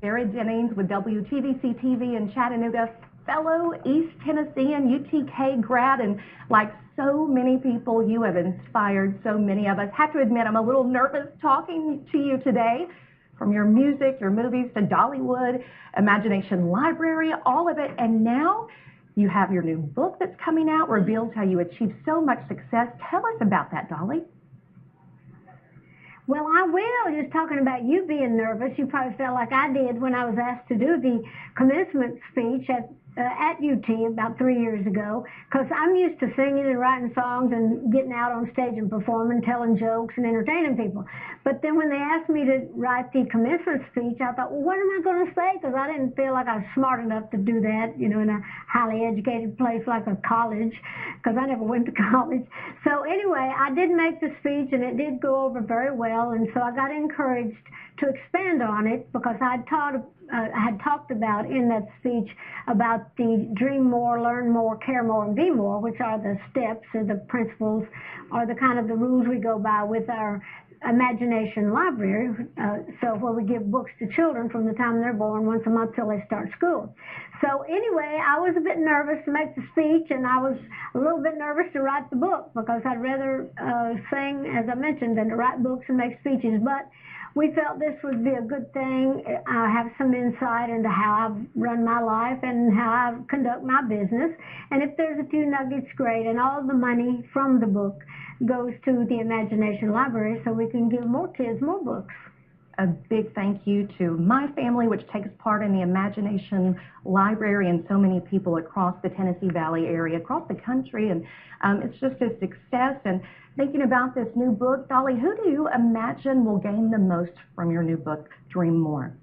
Sarah Jennings with WTVC-TV in Chattanooga, fellow East Tennessean UTK grad, and like so many people, you have inspired so many of us. Have to admit, I'm a little nervous talking to you today. From your music, your movies, to Dollywood, Imagination Library, all of it, and now you have your new book that's coming out, reveals how you achieved so much success. Tell us about that, Dolly. Well, I will. Just talking about you being nervous, you probably felt like I did when I was asked to do the commencement speech at UT about 3 years ago, because I'm used to singing and writing songs and getting out on stage and performing, telling jokes and entertaining people. But then when they asked me to write the commencement speech, I thought, well, what am I going to say? Because I didn't feel like I was smart enough to do that, you know, in a highly educated place like a college, because I never went to college. So anyway, I did make the speech, and it did go over very well, and so I got encouraged to expand on it, because I had talked about in that speech about the dream more, learn more, care more, and be more, which are the steps or the principles or the kind of the rules we go by with our Imagination Library, so where we give books to children from the time they're born once a month till they start school. So anyway, I was a bit nervous to make the speech, and I was a little bit nervous to write the book, because I'd rather sing, as I mentioned, than to write books and make speeches. But we felt this would be a good thing. I have some insight into how I've run my life and how I conduct my business. And if there's a few nuggets, great. And all of the money from the book goes to the Imagination Library, so we can give more kids more books. A big thank you to my family, which takes part in the Imagination Library, and so many people across the Tennessee Valley area, across the country. And it's just a success. And thinking about this new book, Dolly, who do you imagine will gain the most from your new book, Dream More?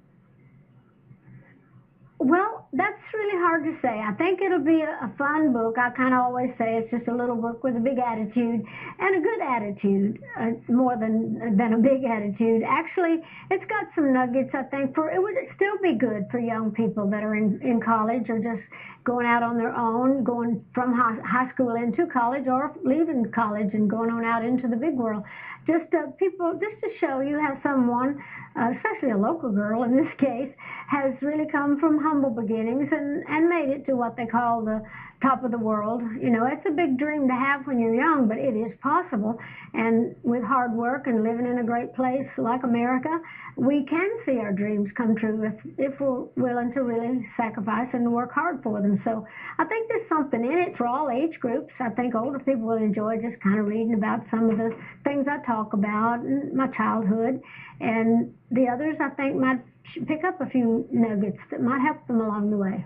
Well, that's really hard to say. I think it'll be a fun book. I kind of always say it's just a little book with a big attitude, and a good attitude, more than a big attitude. Actually, it's got some nuggets, I think, it would still be good for young people that are in college, or just going out on their own, going from high school into college, or leaving college and going on out into the big world. Just to show you how someone, especially a local girl in this case, has really come from humble beginnings and made it to what they call the top of the world. You know, it's a big dream to have when you're young, but it is possible. And with hard work and living in a great place like America, we can see our dreams come true if we're willing to really sacrifice and work hard for them. So I think there's something in it for all age groups. I think older people will enjoy just kind of reading about some of the things I talk about in my childhood, and the others, I think, might pick up a few nuggets that might help them along the way.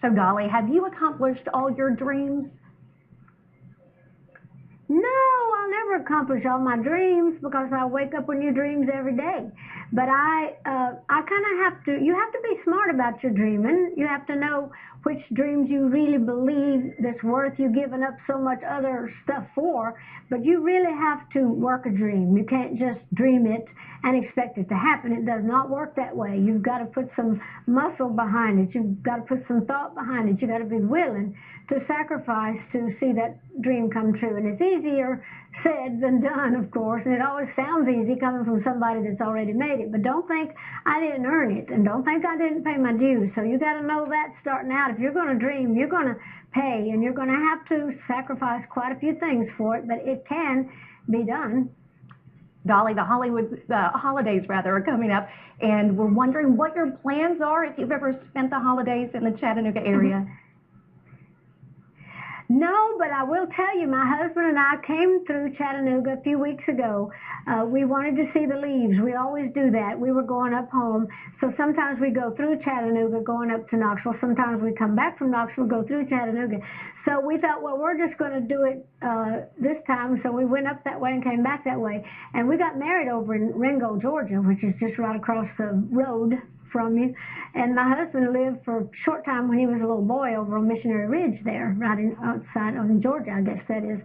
So, Dolly, have you accomplished all your dreams? No, I'll never accomplish all my dreams, because I wake up with new dreams every day. But I kind of you have to be smart about your dreaming. You have to know which dreams you really believe that's worth you giving up so much other stuff for. But you really have to work a dream. You can't just dream it and expect it to happen. It does not work that way. You've got to put some muscle behind it. You've got to put some thought behind it. You've got to be willing to sacrifice to see that dream come true. And it's easier said than done, of course, and it always sounds easy coming from somebody that's already made it. But don't think I didn't earn it, and don't think I didn't pay my dues. So you got to know that starting out. If you're going to dream, you're going to pay, and you're going to have to sacrifice quite a few things for it, but it can be done. Dolly, the holidays are coming up, and we're wondering what your plans are, if you've ever spent the holidays in the Chattanooga area. No, but I will tell you, my husband and I came through Chattanooga a few weeks ago. We wanted to see the leaves. We always do that. We were going up home. So sometimes we go through Chattanooga going up to Knoxville. Sometimes we come back from Knoxville, go through Chattanooga. So we thought, well, we're just going to do it this time. So we went up that way and came back that way. And we got married over in Ringo, Georgia, which is just right across the road from you. And my husband lived for a short time when he was a little boy over on Missionary Ridge there, right outside of Georgia, I guess that is.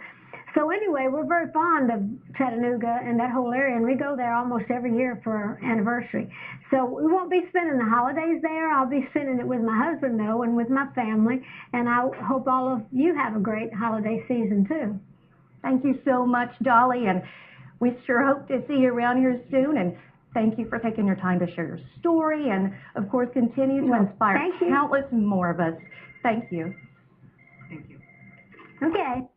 So anyway, we're very fond of Chattanooga and that whole area, and we go there almost every year for our anniversary. So we won't be spending the holidays there. I'll be spending it with my husband, though, and with my family, and I hope all of you have a great holiday season, too. Thank you so much, Dolly, and we sure hope to see you around here soon. And Thank you for taking your time to share your story and, of course, continue to inspire countless more of us. Thank you. Thank you. Okay.